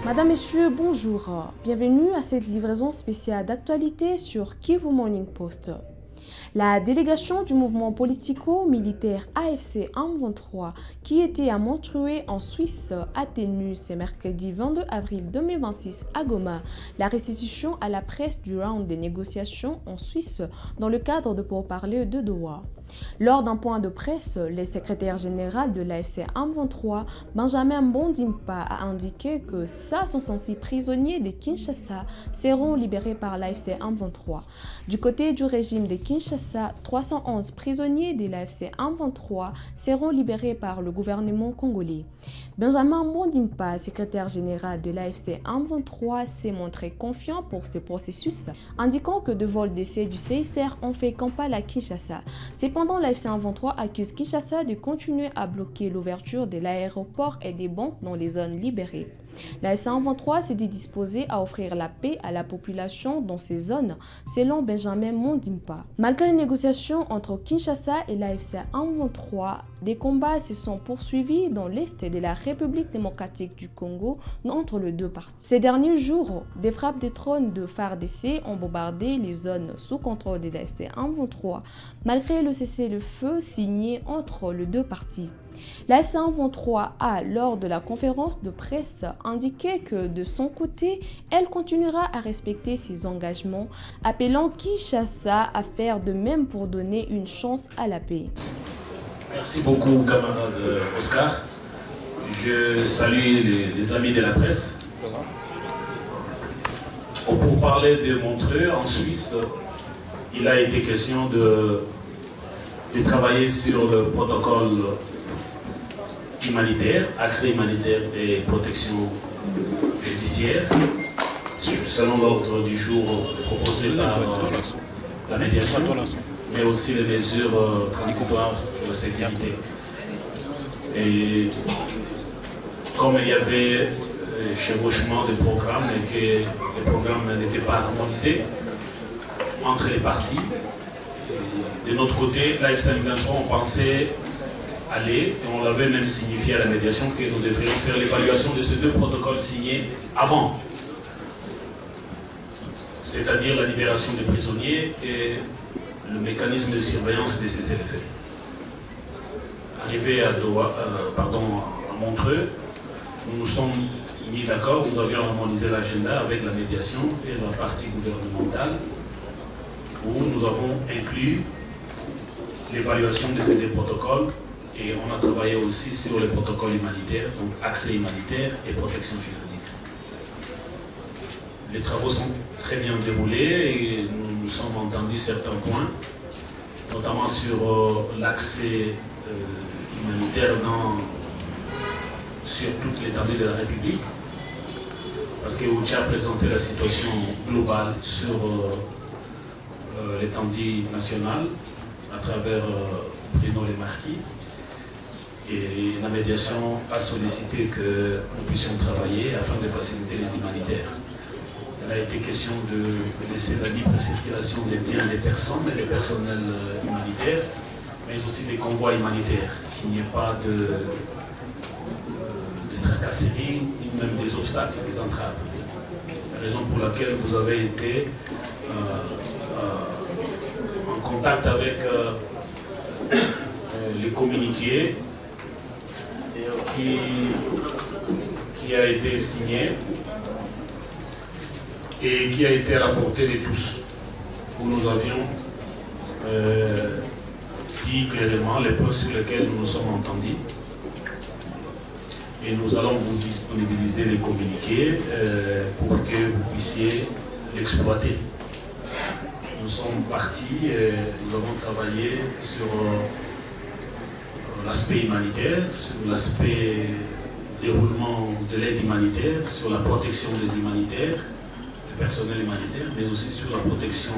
Madame, Messieurs, bonjour. Bienvenue à cette livraison spéciale d'actualité sur Kivu Morning Post. La délégation du mouvement politico-militaire AFC M23 qui était à Montreux en Suisse a tenu ce mercredi 22 avril 2026 à Goma la restitution à la presse du round des négociations en Suisse dans le cadre de pourparlers de Doha. Lors d'un point de presse, le secrétaire général de l'AFC M23, Benjamin Bondimpa, a indiqué que 506 prisonniers de Kinshasa seront libérés par l'AFC M23. Du côté du régime de Kinshasa, 311 prisonniers de l'AFC M23 seront libérés par le gouvernement congolais. Benjamin Bondimpa, secrétaire général de l'AFC M23, s'est montré confiant pour ce processus, indiquant que de vols d'essai du CICR ont fait campagne à Kinshasa. Cependant, l'AFC M23 accuse Kinshasa de continuer à bloquer l'ouverture de l'aéroport et des banques dans les zones libérées. L'AFC M23 s'est dit disposée à offrir la paix à la population dans ces zones, selon Benjamin Bondimpa. Malgré les négociations entre Kinshasa et l'AFC M23, des combats se sont poursuivis dans l'est de la République démocratique du Congo entre les deux parties. Ces derniers jours, des frappes de drones de FARDC ont bombardé les zones sous contrôle de l'AFC M23, malgré le cessez-le-feu signé entre les deux parties. L'AFC M23 a, lors de la conférence de presse, indiqué que de son côté, elle continuera à respecter ses engagements, appelant Kinshasa à faire de même pour donner une chance à la paix. Merci beaucoup, camarade Oscar. Je salue les amis de la presse. Pour parler de Montreux, en Suisse, il a été question de travailler sur le protocole humanitaire, accès humanitaire et protection judiciaire, selon l'ordre du jour proposé par la médiation, mais aussi les mesures transitoires de sécurité. Et comme il y avait chevauchement de programmes et que les programmes n'étaient pas harmonisés entre les parties, de notre côté, l'AFC M23, on pensait aller, et on l'avait même signifié à la médiation que nous devrions faire l'évaluation de ces deux protocoles signés avant, c'est-à-dire la libération des prisonniers et le mécanisme de surveillance de ces effets. Arrivé à Montreux, nous nous sommes mis d'accord, nous avions harmonisé l'agenda avec la médiation et la partie gouvernementale, où nous avons inclus l'évaluation de ces deux protocoles. Et on a travaillé aussi sur les protocoles humanitaires, donc accès humanitaire et protection juridique. Les travaux sont très bien déroulés et nous nous sommes entendus certains points, notamment sur l'accès humanitaire sur toute l'étendue de la République, parce que Oucha a présenté la situation globale sur l'étendue nationale à travers Bruno Lemarquis. Et la médiation a sollicité que nous puissions travailler afin de faciliter les humanitaires. Il a été question de laisser la libre circulation des biens des personnes et des personnels humanitaires, mais aussi des convois humanitaires, qu'il n'y ait pas de tracasseries, ni même des obstacles, des entraves. Raison pour laquelle vous avez été en contact avec les communiqués qui a été signé et qui a été à la portée de tous, où nous avions dit clairement les points sur lesquels nous nous sommes entendus. Et nous allons vous disponibiliser les communiqués pour que vous puissiez l'exploiter. Nous sommes partis et nous avons travaillé sur l'aspect humanitaire, sur l'aspect déroulement de l'aide humanitaire, sur la protection des humanitaires, du personnel humanitaire, mais aussi sur la protection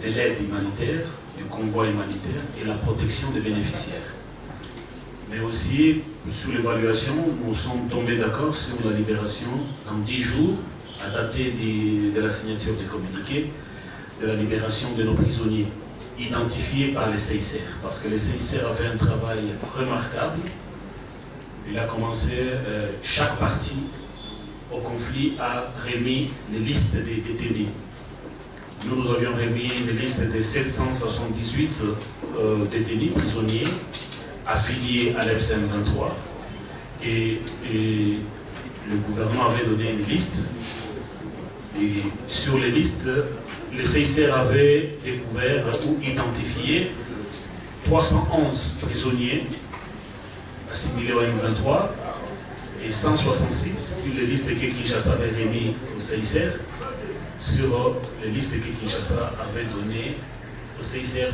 de l'aide humanitaire, du convoi humanitaire et la protection des bénéficiaires. Mais aussi, sur l'évaluation, nous sommes tombés d'accord sur la libération dans 10 jours, à dater de la signature du communiqué, de la libération de nos prisonniers identifiés par les CICR, parce que le CICR a fait un travail remarquable. Il a commencé chaque partie au conflit a remis les listes des détenus. Nous avions remis les listes de 778 détenus, prisonniers, affiliés à l'FCM 23. Et le gouvernement avait donné une liste. Et sur les listes, le CICR avait découvert ou identifié 311 prisonniers assimilés au M23 et 166 sur les listes que Kinshasa avait remis au CICR, sur les listes que Kinshasa avait données au CICR,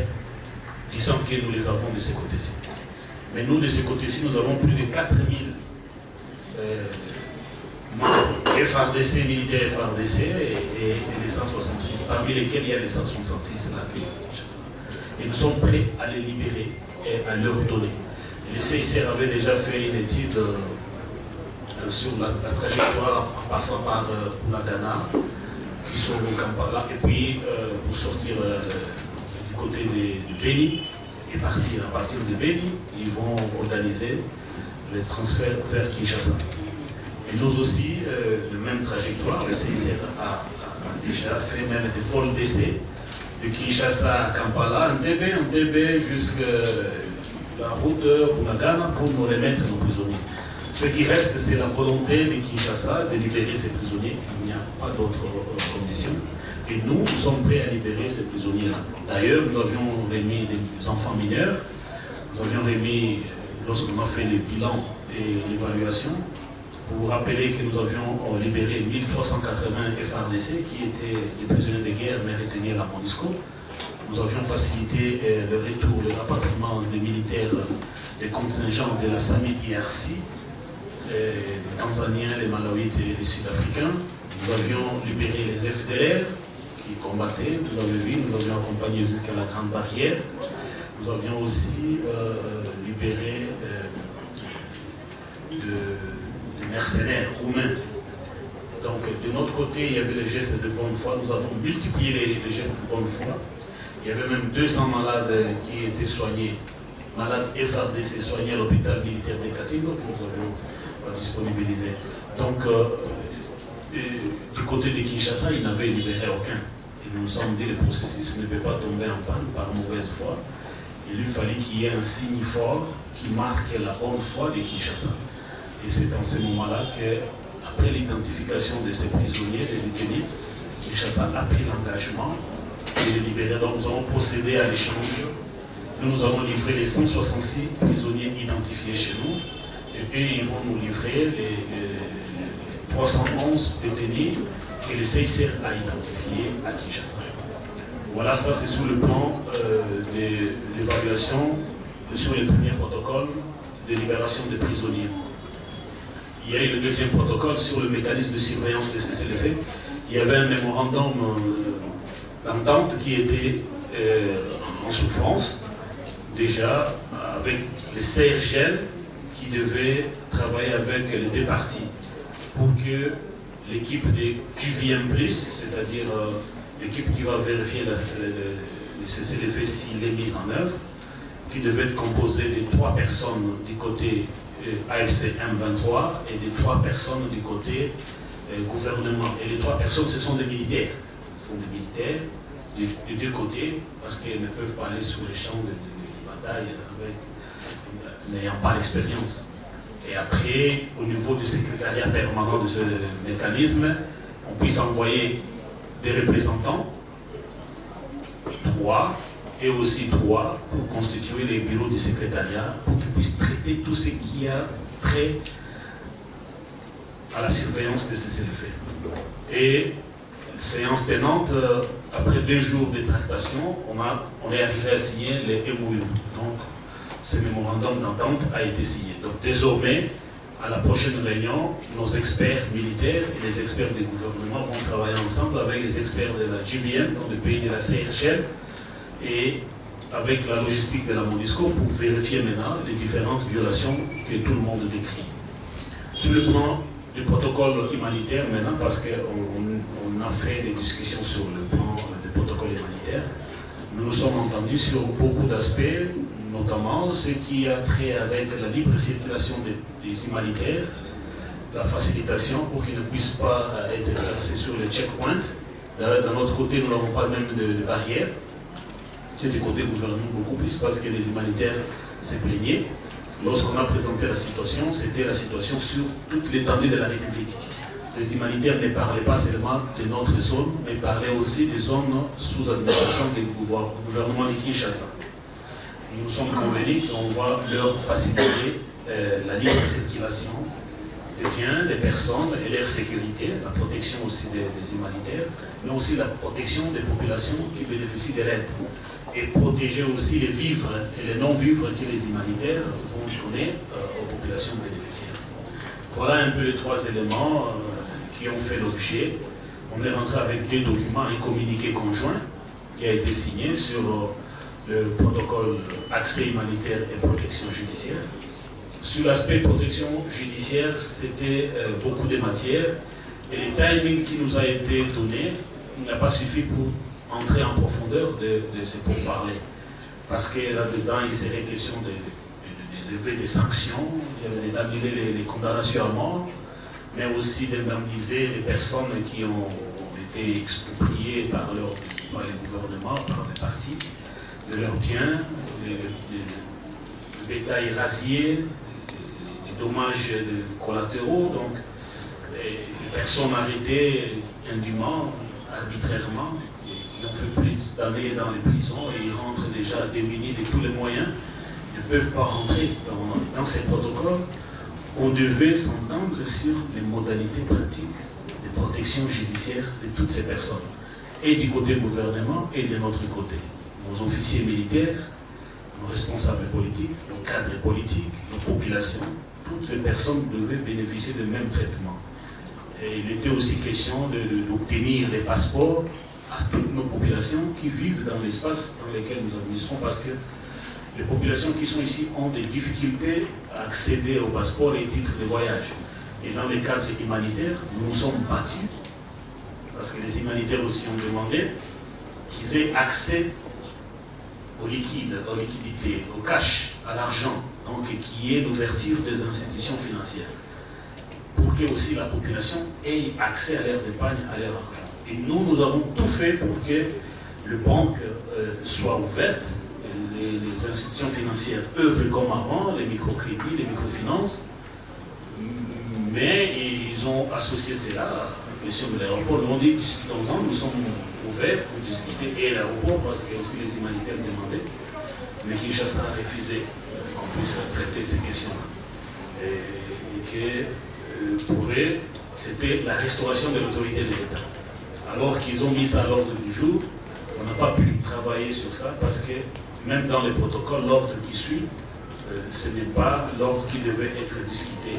disant que nous les avons de ce côté-ci. Mais nous, de ce côté-ci, nous avons plus de 4000 FRDC, militaires FRDC et les 166, parmi lesquels il y a les 166 là. Et nous sommes prêts à les libérer et à leur donner. Le CICR avait déjà fait une étude sur la trajectoire en passant par Nagana, qui sont au Kampala, et puis pour sortir du côté de Beni et partir. À partir de Beni, ils vont organiser le transfert vers Kinshasa. Et nous aussi, la même trajectoire, le CICR a déjà fait même des vols d'essai de Kinshasa à Kampala, en TB jusqu'à la route pour Nagana pour nous remettre nos prisonniers. Ce qui reste, c'est la volonté de Kinshasa de libérer ces prisonniers. Il n'y a pas d'autres conditions. Et nous sommes prêts à libérer ces prisonniers-là. D'ailleurs, nous avions remis des enfants mineurs. Nous avions remis, lorsqu'on a fait le bilan et l'évaluation, pour vous rappeler que nous avions libéré 1380 FRDC qui étaient des prisonniers de guerre mais retenus à la MONUSCO. Nous avions facilité le retour, le rapatriement des militaires, des contingents de la SAMI-DRC, les Tanzaniens, les Malawites et les Sud-Africains. Nous avions libéré les FDR qui combattaient, nous avions accompagné jusqu'à la Grande Barrière. Nous avions aussi libéré des mercenaires roumains. Donc de notre côté, il y avait les gestes de bonne foi. Nous avons multiplié les gestes de bonne foi. Il y avait même 200 malades qui étaient soignés, malades FRDC soignés à l'hôpital militaire de Katingo, que nous avions disponibilisé. Donc, du côté de Kinshasa, ils n'avaient libéré aucun. Et nous nous sommes dit que le processus ne peut pas tomber en panne par mauvaise foi. Il lui fallait qu'il y ait un signe fort qui marque la bonne foi de Kinshasa. Et c'est dans ce moment-là qu'après l'identification de ces prisonniers, des détenus, Kinshasa a pris l'engagement de les libérer. Donc nous avons procédé à l'échange. Nous avons livré les 166 prisonniers identifiés chez nous. Et puis ils vont nous livrer les 311 détenus que le CICR a identifiés à Kinshasa. Voilà, ça c'est sur le plan de l'évaluation sur les premiers protocoles de libération des prisonniers. Il y a eu le deuxième protocole sur le mécanisme de surveillance des cessez-le-feu. Il y avait un mémorandum d'entente qui était en souffrance, déjà avec le CRGL qui devait travailler avec les deux parties pour que l'équipe des JVM+, c'est-à-dire l'équipe qui va vérifier le cessez-le-feu s'il est mis en œuvre, qui devait être composée de 3 personnes du côté AFC M23 et de 3 personnes du côté gouvernement. Et les 3 personnes, ce sont des militaires. Ce sont des militaires des deux côtés, parce qu'ils ne peuvent pas aller sur les champs de bataille n'ayant pas l'expérience. Et après, au niveau du secrétariat permanent de ce mécanisme, on puisse envoyer des représentants, 3, et aussi 3 pour constituer les bureaux du secrétariat, pour qu'ils puissent traiter tout ce qui a trait à la surveillance de cessez-le-feu. Et séance tenante, après 2 jours de tractation, on est arrivé à signer les MOU. Donc, ce mémorandum d'entente a été signé. Donc, désormais, à la prochaine réunion, nos experts militaires et les experts du gouvernement vont travailler ensemble avec les experts de la JVM, donc le pays de la CRGL, et avec la logistique de la MONUSCO pour vérifier maintenant les différentes violations que tout le monde décrit. Sur le plan du protocole humanitaire maintenant, parce qu'on a fait des discussions sur le plan du protocole humanitaire, nous nous sommes entendus sur beaucoup d'aspects, notamment ce qui a trait avec la libre circulation des humanitaires, la facilitation pour qu'ils ne puissent pas être placés sur le checkpoint. D'un autre côté, nous n'avons pas même de barrière. C'est du côté gouvernement beaucoup plus parce que les humanitaires se plaignaient. Lorsqu'on a présenté la situation, c'était la situation sur toute l'étendue de la République. Les humanitaires ne parlaient pas seulement de notre zone, mais parlaient aussi des zones sous administration du gouvernement de Kinshasa. Nous sommes convenus qu'on va leur faciliter la libre circulation des biens, des personnes et leur sécurité, la protection aussi des humanitaires, mais aussi la protection des populations qui bénéficient de l'aide. Et protéger aussi les vivres et les non-vivres que les humanitaires vont donner aux populations bénéficiaires. Voilà un peu les trois éléments qui ont fait l'objet. On est rentré avec deux documents, un communiqué conjoint qui a été signé sur le protocole accès humanitaire et protection judiciaire. Sur l'aspect protection judiciaire, c'était beaucoup de matières et le timing qui nous a été donné n'a pas suffi pour entrer en profondeur de ce pourparlers. Parce que là-dedans, il serait question de lever des sanctions, d'annuler les condamnations à mort, mais aussi d'indemniser les personnes qui ont été expropriées par les gouvernements, par les partis, de leurs biens, le bétail rasier, les dommages collatéraux, donc les personnes arrêtées indûment, arbitrairement, ils ont fait plus d'années dans les prisons et ils rentrent déjà démunis de tous les moyens, ils ne peuvent pas rentrer dans ces protocoles. On devait s'entendre sur les modalités pratiques de protection judiciaire de toutes ces personnes, et du côté gouvernement et de notre côté. Nos officiers militaires, nos responsables politiques, nos cadres politiques, nos populations, toutes les personnes devaient bénéficier du même traitement. Et il était aussi question d'obtenir les passeports à toutes nos populations qui vivent dans l'espace dans lequel nous administrons, parce que les populations qui sont ici ont des difficultés à accéder au passeport et titres de voyage. Et dans les cadres humanitaires, nous nous sommes battus, parce que les humanitaires aussi ont demandé qu'ils aient accès au liquide, aux liquidités, au cash, à l'argent, donc qu'il y ait l'ouverture des institutions financières, pour que aussi la population ait accès à leurs épargnes, à leur argent. Et nous avons tout fait pour que les banques soient ouvertes, les institutions financières œuvrent comme avant, les microcrédits, les microfinances, mais ils ont associé cela à la question de l'aéroport. Ils ont dit, discutons-en, nous sommes ouverts pour discuter, et l'aéroport, parce que aussi les humanitaires demandaient, mais Kinshasa a refusé qu'on puisse traiter ces questions-là. Et que pour eux, c'était la restauration de l'autorité de l'État. Alors qu'ils ont mis ça à l'ordre du jour, on n'a pas pu travailler sur ça parce que même dans les protocoles, l'ordre qui suit, ce n'est pas l'ordre qui devait être discuté.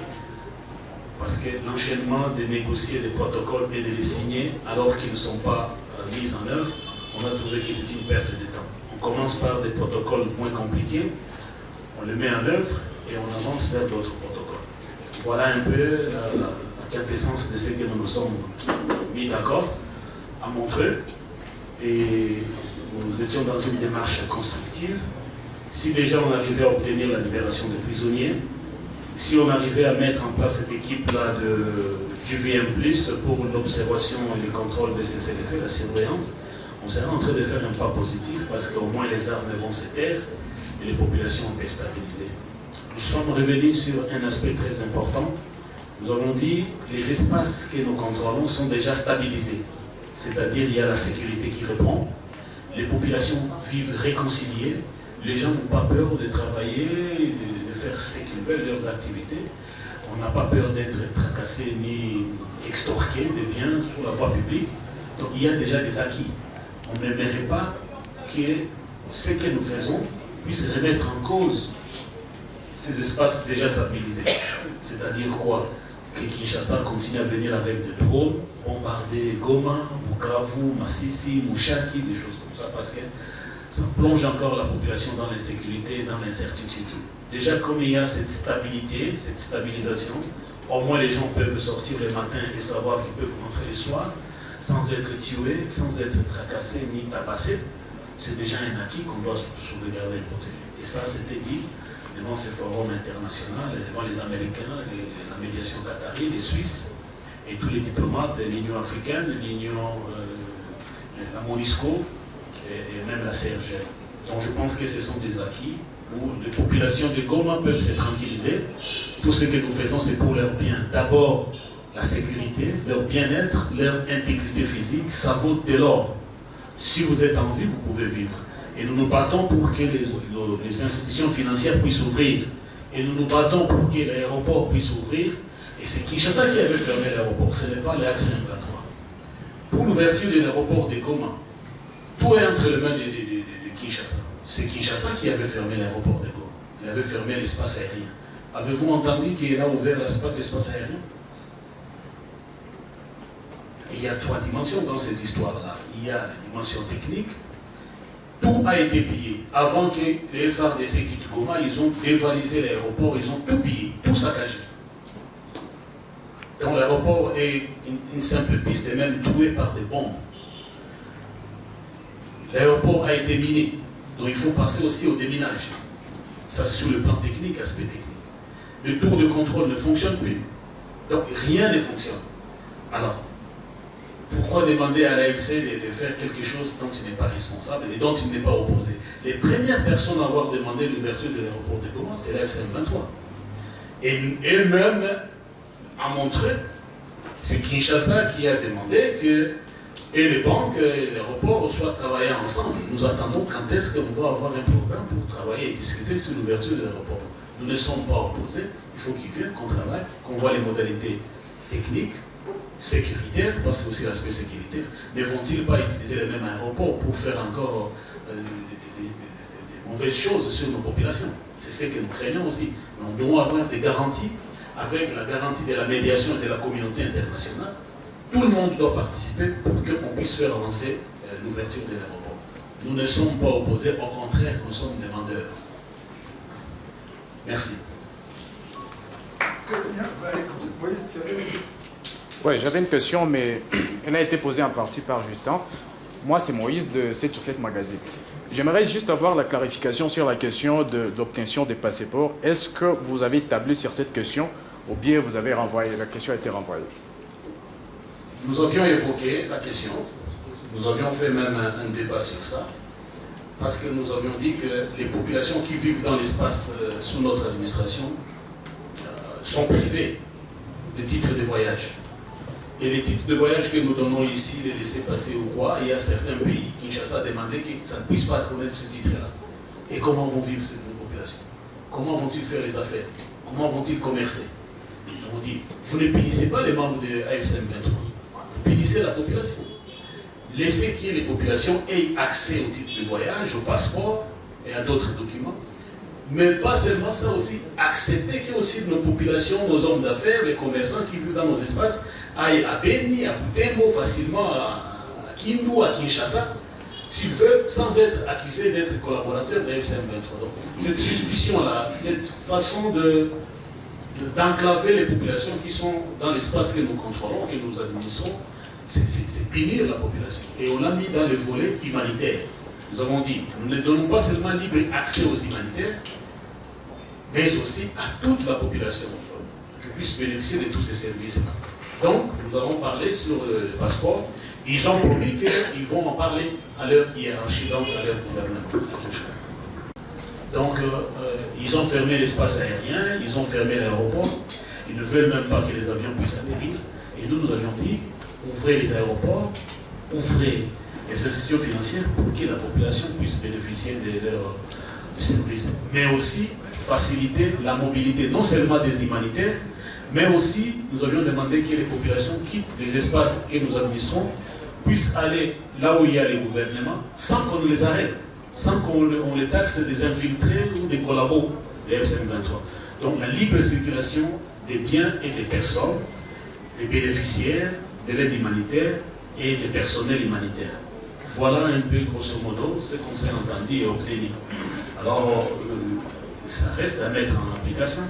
Parce que l'enchaînement de négocier des protocoles et de les signer alors qu'ils ne sont pas mis en œuvre, on a trouvé que c'est une perte de temps. On commence par des protocoles moins compliqués, on les met en œuvre et on avance vers d'autres protocoles. Voilà un peu la quintessence de ce que nous nous sommes mis d'accord à Montreux, et nous étions dans une démarche constructive. Si déjà on arrivait à obtenir la libération des prisonniers, si on arrivait à mettre en place cette équipe-là du VM+, pour l'observation et le contrôle de ces effets, la surveillance, on serait en train de faire un pas positif parce qu'au moins les armes vont se taire et les populations peuvent stabiliser. Nous sommes revenus sur un aspect très important. Nous avons dit que les espaces que nous contrôlons sont déjà stabilisés. C'est-à-dire qu'il y a la sécurité qui répond, les populations vivent réconciliées, les gens n'ont pas peur de travailler, de faire ce qu'ils veulent, leurs activités. On n'a pas peur d'être tracassé ni extorqué des biens sur la voie publique. Donc il y a déjà des acquis. On n'aimerait pas que ce que nous faisons puisse remettre en cause ces espaces déjà stabilisés. C'est-à-dire quoi? Que Kinshasa continue à venir avec des drones, bombarder Goma, Bukavu, Massissi, Mouchaki, des choses comme ça, parce que ça plonge encore la population dans l'insécurité et dans l'incertitude. Déjà, comme il y a cette stabilité, cette stabilisation, au moins les gens peuvent sortir le matin et savoir qu'ils peuvent rentrer le soir, sans être tués, sans être tracassés ni tabassés. C'est déjà un acquis qu'on doit sauvegarder et protéger. Et ça, c'était dit devant ces forums internationaux, devant les Américains, la médiation qatari, les Suisses, et tous les diplomates, l'Union africaine, la MONUSCO et même la CRG. Donc je pense que ce sont des acquis où les populations de Goma peuvent se tranquilliser. Tout ce que nous faisons, c'est pour leur bien. D'abord, la sécurité, leur bien-être, leur intégrité physique, ça vaut de l'or. Si vous êtes en vie, vous pouvez vivre. Et nous nous battons pour que les institutions financières puissent ouvrir. Et nous nous battons pour que l'aéroport puisse ouvrir. Et c'est Kinshasa qui avait fermé l'aéroport, ce n'est pas l'AFC M23. Pour l'ouverture de l'aéroport de Goma, tout est entre les mains de Kinshasa. C'est Kinshasa qui avait fermé l'aéroport de Goma. Il avait fermé l'espace aérien. Avez-vous entendu qu'il a ouvert l'espace aérien? Et il y a trois dimensions dans cette histoire-là. Il y a la dimension technique. Tout a été pillé. Avant que les FARDC quittent Goma, ils ont dévalisé l'aéroport, ils ont tout pillé, tout saccagé. Donc l'aéroport est une simple piste et même tué par des bombes. L'aéroport a été miné. Donc il faut passer aussi au déminage. Ça c'est sur le plan technique, aspect technique. Le tour de contrôle ne fonctionne plus. Donc rien ne fonctionne. Alors, pourquoi demander à l'AFC de faire quelque chose dont il n'est pas responsable et dont il n'est pas opposé? Les premières personnes à avoir demandé l'ouverture de l'aéroport de Goma, c'est l'AFC M23. Et elle-même a montré, c'est Kinshasa qui a demandé que et les banques et l'aéroport soient travaillés ensemble. Nous attendons quand est-ce qu'on va avoir un programme pour travailler et discuter sur l'ouverture de l'aéroport. Nous ne sommes pas opposés, il faut qu'ils viennent, qu'on travaille, qu'on voit les modalités techniques, sécuritaires, parce que c'est aussi l'aspect sécuritaire, mais vont-ils pas utiliser les mêmes aéroports pour faire encore des mauvaises choses sur nos populations? C'est ce que nous craignons aussi. Nous devons avoir des garanties, avec la garantie de la médiation et de la communauté internationale. Tout le monde doit participer pour qu'on puisse faire avancer l'ouverture de l'aéroport. Nous ne sommes pas opposés, au contraire, nous sommes demandeurs. Merci. Oui, j'avais une question, mais elle a été posée en partie par Justin. Moi, c'est Moïse de 7 sur 7 Magazine. J'aimerais juste avoir la clarification sur la question de l'obtention des passeports. Est-ce que vous avez établi sur cette question ou bien vous avez renvoyé, la question a été renvoyée? Nous avions évoqué la question, nous avions fait même un débat sur ça, parce que nous avions dit que les populations qui vivent dans l'espace sous notre administration sont privées de titres de voyage. Et les titres de voyage que nous donnons ici, les laissez-passer ou quoi, il y a certains pays, Kinshasa a demandé que ça ne puisse pas connaître ce titre-là. Et comment vont vivre ces populations? Comment vont-ils faire les affaires? Comment vont-ils commercer? On dit, vous ne punissez pas les membres de AFC M23, vous punissez la population. Laissez que les populations aient accès au titre de voyage, au passeport et à d'autres documents. Mais pas seulement ça aussi, accepter que aussi nos populations, nos hommes d'affaires, les commerçants qui vivent dans nos espaces, aillent à Beni, à Butembo, facilement à Kindu, à Kinshasa, s'ils veulent, sans être accusés d'être collaborateurs de l'AFC M23. Donc, cette suspicion-là, cette façon d'enclaver les populations qui sont dans l'espace que nous contrôlons, que nous administrons, c'est punir la population. Et on l'a mis dans le volet humanitaire. Nous avons dit, nous ne donnons pas seulement libre accès aux humanitaires, mais aussi à toute la population qui puisse bénéficier de tous ces services-là. Donc, nous avons parlé sur le passeport. Ils ont promis qu'ils vont en parler à leur hiérarchie, donc à leur gouvernement. Donc, ils ont fermé l'espace aérien, ils ont fermé l'aéroport. Ils ne veulent même pas que les avions puissent atterrir. Et nous avions dit, ouvrez les aéroports, ouvrez les institutions financières pour que la population puisse bénéficier de leurs services. Mais aussi faciliter la mobilité, non seulement des humanitaires, mais aussi nous avions demandé que les populations quittent les espaces que nous administrons, puissent aller là où il y a les gouvernements, sans qu'on les arrête, sans qu'on les taxe des infiltrés ou des collabos des F-23. Donc la libre circulation des biens et des personnes, des bénéficiaires de l'aide humanitaire et des personnels humanitaires. Voilà un peu grosso modo ce qu'on s'est entendu et obtenu. Alors, ça reste à mettre en application.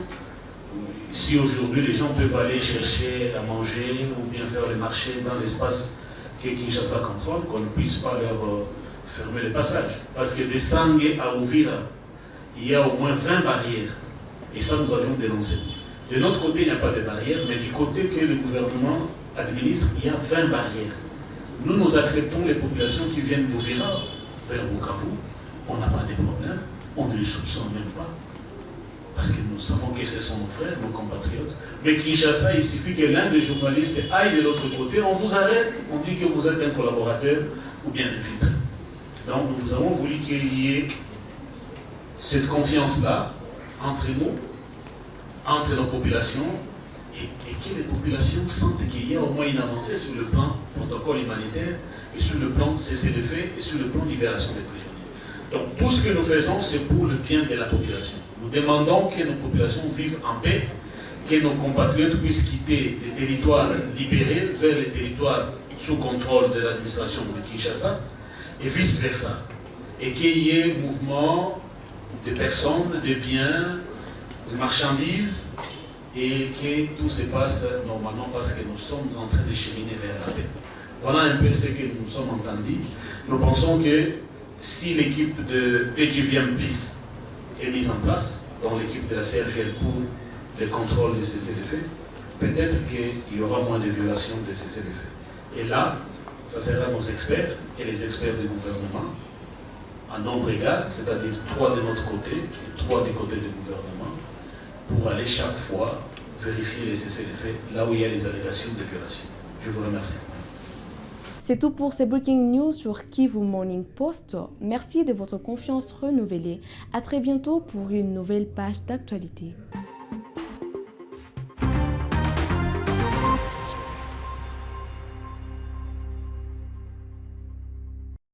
Si aujourd'hui les gens peuvent aller chercher à manger ou bien faire le marché dans l'espace que Kinshasa contrôle, qu'on ne puisse pas leur fermer le passage. Parce que de Sangé à Uvira, il y a au moins 20 barrières. Et ça, nous avions dénoncé. De notre côté, il n'y a pas de barrières, mais du côté que le gouvernement administre, il y a 20 barrières. Nous acceptons les populations qui viennent d'Uvira vers Bukavu. On n'a pas de problème, on ne les soupçonne même pas. Parce que nous savons que ce sont nos frères, nos compatriotes. Mais Kinshasa, il suffit que l'un des journalistes aille de l'autre côté, on vous arrête, on dit que vous êtes un collaborateur ou bien infiltré. Donc nous avons voulu qu'il y ait cette confiance-là entre nous, entre nos populations, et que les populations sentent qu'il y a au moins une avancée sur le plan protocole humanitaire, et sur le plan cessez-le-feu, et sur le plan libération des prisonniers. Donc tout ce que nous faisons, c'est pour le bien de la population. Nous demandons que nos populations vivent en paix, que nos compatriotes puissent quitter les territoires libérés vers les territoires sous contrôle de l'administration de Kinshasa, et vice-versa. Et qu'il y ait mouvement de personnes, de biens, de marchandises, et que tout se passe normalement parce que nous sommes en train de cheminer vers la paix. Voilà un peu ce que nous sommes entendus. Nous pensons que si l'équipe de EGVM Plus est mise en place, dans l'équipe de la CRGL pour le contrôle de ces effets, peut-être qu'il y aura moins de violations de ces effets. Et là, ça sera nos experts et les experts du gouvernement, en nombre égal, c'est-à-dire 3 de notre côté et 3 du côté du gouvernement, pour aller chaque fois vérifier les cessez-le-feu là où il y a les allégations de violation. Je vous remercie. C'est tout pour ces Breaking News sur Kivu Morning Post. Merci de votre confiance renouvelée. À très bientôt pour une nouvelle page d'actualité.